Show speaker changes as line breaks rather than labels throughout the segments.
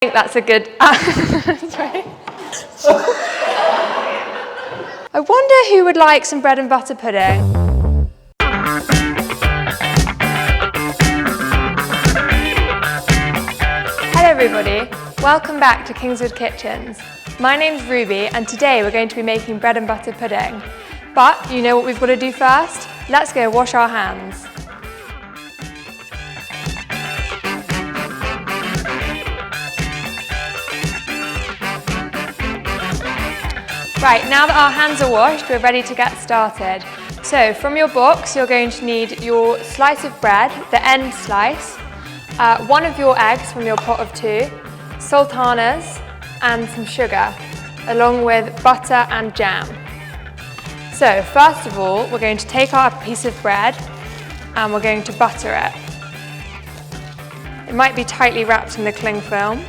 I think that's a good... Sorry. I wonder who would like some bread and butter pudding. Hello everybody, welcome back to Kingswood Kitchens. My name's Ruby and today we're going to be making bread and butter pudding. But you know what we've got to do first? Let's go wash our hands. Right, now that our hands are washed, we're ready to get started. So from your box, you're going to need your slice of bread, the end slice, one of your eggs from your pot of 2, sultanas and some sugar, along with butter and jam. So first of all, we're going to take our piece of bread and we're going to butter it. It might be tightly wrapped in the cling film.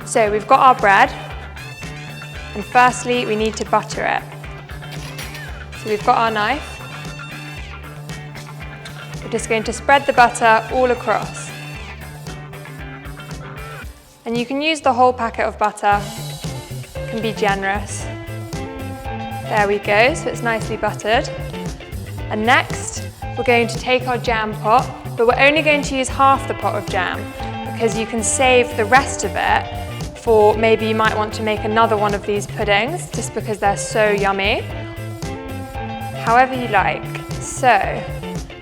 So we've got our bread. And firstly, we need to butter it. So we've got our knife. We're just going to spread the butter all across. And you can use the whole packet of butter. It can be generous. There we go, so it's nicely buttered. And next, we're going to take our jam pot, but we're only going to use half the pot of jam because you can save the rest of it for maybe you might want to make another one of these puddings just because they're so yummy. However you like. So,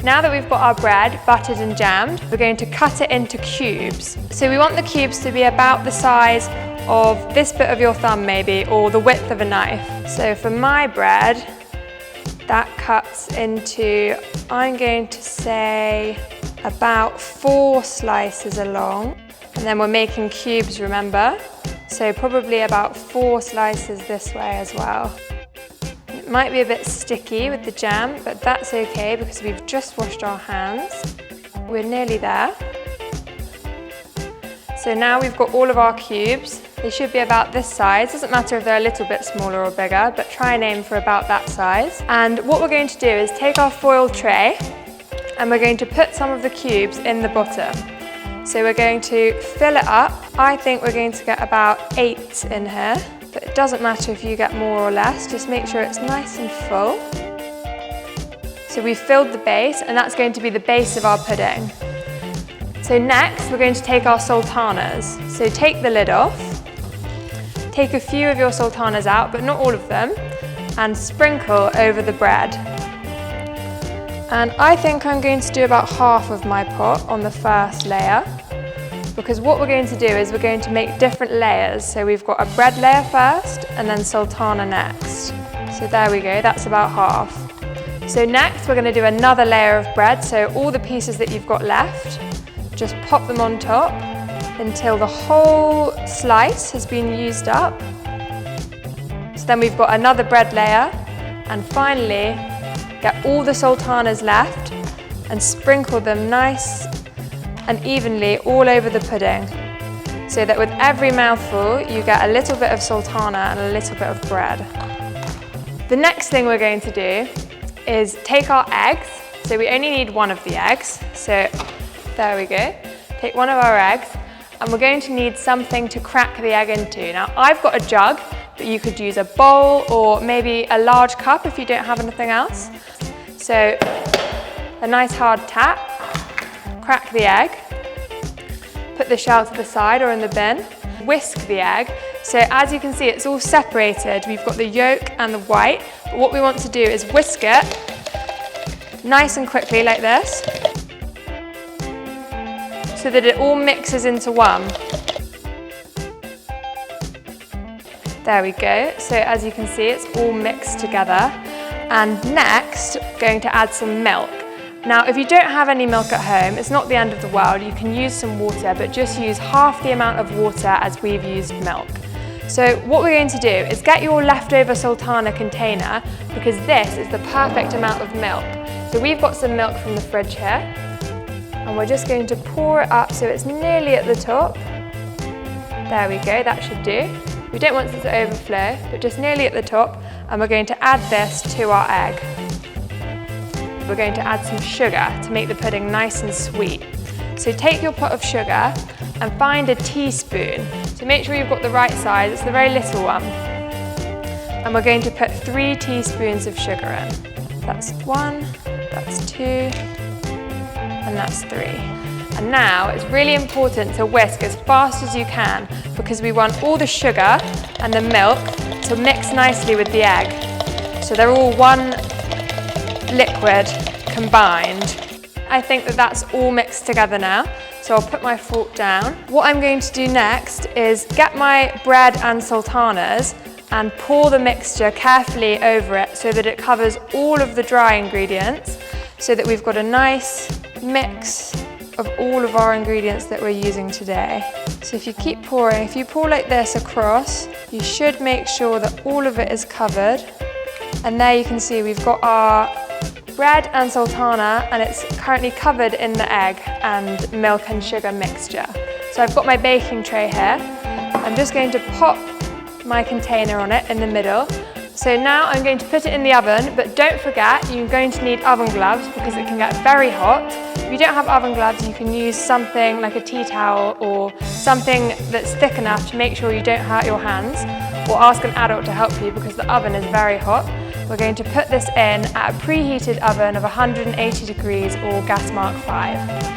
now that we've got our bread buttered and jammed, we're going to cut it into cubes. So we want the cubes to be about the size of this bit of your thumb maybe, or the width of a knife. So for my bread, that cuts into, I'm going to say, about 4 slices along. And then we're making cubes, remember? So probably about 4 slices this way as well. It might be a bit sticky with the jam, but that's okay because we've just washed our hands. We're nearly there. So now we've got all of our cubes. They should be about this size. Doesn't matter if they're a little bit smaller or bigger, but try and aim for about that size. And what we're going to do is take our foil tray and we're going to put some of the cubes in the bottom. So we're going to fill it up. I think we're going to get about 8 in here, but it doesn't matter if you get more or less, just make sure it's nice and full. So we've filled the base and that's going to be the base of our pudding. So next we're going to take our sultanas. So take the lid off, take a few of your sultanas out, but not all of them, and sprinkle over the bread. And I think I'm going to do about half of my pot on the first layer, because what we're going to do is we're going to make different layers. So we've got a bread layer first and then sultana next. So there we go, that's about half. So next we're going to do another layer of bread. So all the pieces that you've got left, just pop them on top until the whole slice has been used up. So then we've got another bread layer, and finally get all the sultanas left and sprinkle them nice and evenly all over the pudding, so that with every mouthful you get a little bit of sultana and a little bit of bread. The next thing we're going to do is take our eggs. So we only need one of the eggs. So there we go. Take one of our eggs and we're going to need something to crack the egg into. Now I've got a jug, but you could use a bowl or maybe a large cup if you don't have anything else. So a nice hard tap, crack the egg, put the shell to the side or in the bin, whisk the egg. So as you can see, it's all separated. We've got the yolk and the white, but what we want to do is whisk it nice and quickly like this, so that it all mixes into one. There we go. So as you can see, it's all mixed together. And next, going to add some milk. Now, if you don't have any milk at home, it's not the end of the world. You can use some water, but just use half the amount of water as we've used milk. So what we're going to do is get your leftover sultana container, because this is the perfect amount of milk. So we've got some milk from the fridge here, and we're just going to pour it up so it's nearly at the top. There we go, that should do. We don't want it to overflow, but just nearly at the top, and we're going to add this to our egg. We're going to add some sugar to make the pudding nice and sweet. So take your pot of sugar and find a teaspoon. So make sure you've got the right size, it's the very little one. And we're going to put 3 teaspoons of sugar in. That's 1, that's 2, and that's 3. And now it's really important to whisk as fast as you can because we want all the sugar and the milk to mix nicely with the egg. So they're all one liquid combined. I think that that's all mixed together now. So I'll put my fork down. What I'm going to do next is get my bread and sultanas and pour the mixture carefully over it so that it covers all of the dry ingredients so that we've got a nice mix of all of our ingredients that we're using today. So if you keep pouring, if you pour like this across, you should make sure that all of it is covered. And there you can see we've got our bread and sultana and it's currently covered in the egg and milk and sugar mixture. So I've got my baking tray here. I'm just going to pop my container on it in the middle. So now I'm going to put it in the oven, but don't forget you're going to need oven gloves because it can get very hot. If you don't have oven gloves, you can use something like a tea towel or something that's thick enough to make sure you don't hurt your hands, or ask an adult to help you because the oven is very hot. We're going to put this in at a preheated oven of 180 degrees or gas mark 5.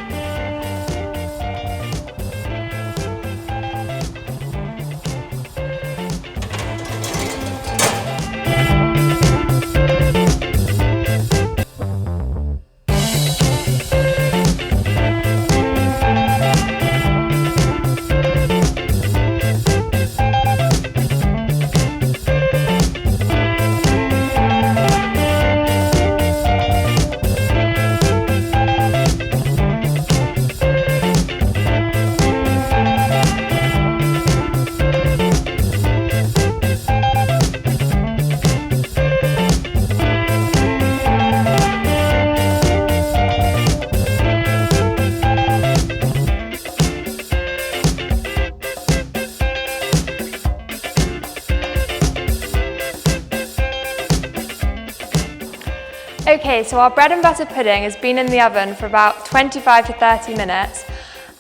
Okay, so our bread and butter pudding has been in the oven for about 25 to 30 minutes.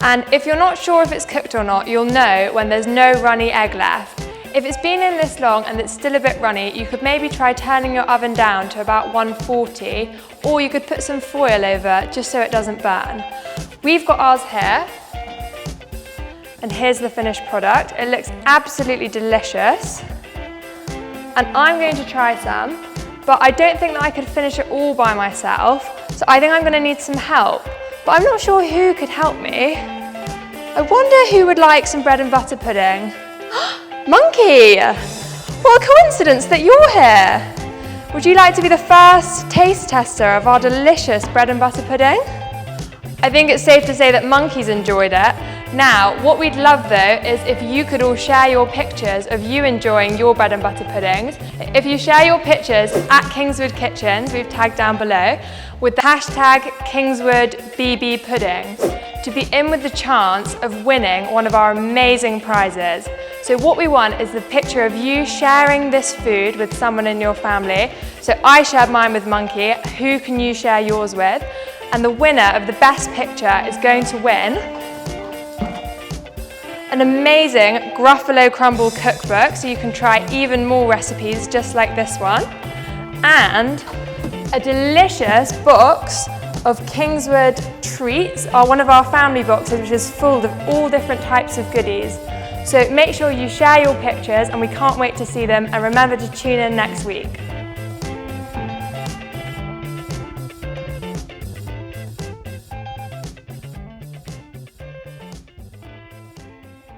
And if you're not sure if it's cooked or not, you'll know when there's no runny egg left. If it's been in this long and it's still a bit runny, you could maybe try turning your oven down to about 140, or you could put some foil over just so it doesn't burn. We've got ours here, and here's the finished product. It looks absolutely delicious. And I'm going to try some. But I don't think that I could finish it all by myself, so I think I'm going to need some help. But I'm not sure who could help me. I wonder who would like some bread and butter pudding. Monkey! What a coincidence that you're here. Would you like to be the first taste tester of our delicious bread and butter pudding? I think it's safe to say that Monkey's enjoyed it. Now, what we'd love though is if you could all share your pictures of you enjoying your bread and butter puddings. If you share your pictures at Kingswood Kitchens, we've tagged down below, with the hashtag KingswoodBBPudding to be in with the chance of winning one of our amazing prizes. So what we want is the picture of you sharing this food with someone in your family. So I shared mine with Monkey. Who can you share yours with? And the winner of the best picture is going to win an amazing Gruffalo Crumble cookbook, so you can try even more recipes just like this one, and a delicious box of Kingswood treats, one of our family boxes, which is full of all different types of goodies. So make sure you share your pictures, and we can't wait to see them, and remember to tune in next week.